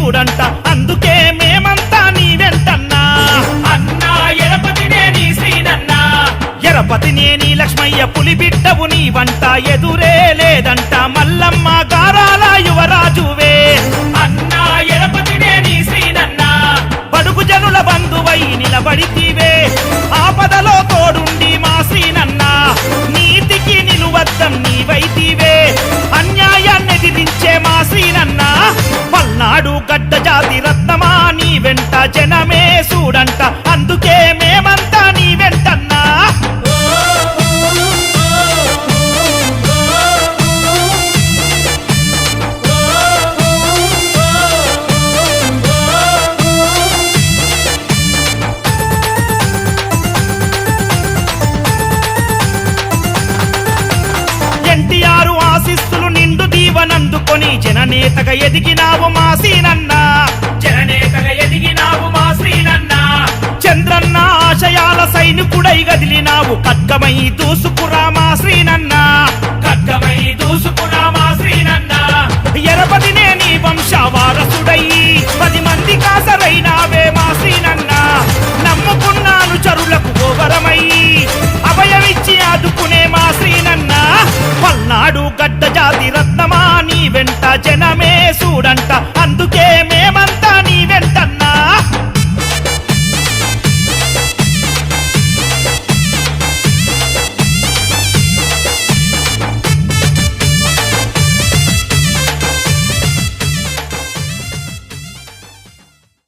చూడంట అందుకే మేమంతా నీ వెంటన్నా అన్నా ఎరపతినే నీ శ్రీనన్నా ఎరపతినే నీ లక్ష్మయ్య పులి బిడ్డవు నీ వంట ఎదురే లేదంట మల్లమ్మ గారాల యువరాజువే అన్నా ఎరపతినే నీ శ్రీనన్నా బడుగు జనుల బంధువై నిలబడితీవే ఆపదలో తోడుండి మా శ్రీనన్న నీతికి నిలువద్దం నీవైతీవే అన్యాయాన్ని ఎదిరించే మా శ్రీనన్న పల్నాడు గడ్డ జాతి రత్నమా నీ వెంట జనమే చూడంట అందుకే మేమంతా నీ వెంటన్నా ఎన్టీఆర్ ఆశిస్తులు నిండు దీవనందుకొని జననేతగా ఎదిగినావు మా శ్రీనన్న జననేతగా ఎదిగినావు మా శ్రీనన్నా చంద్రన్న ఆశయాల సైనికుడై గదిలినావు ఖడ్గమై దూసుకురా మా శ్రీనన్న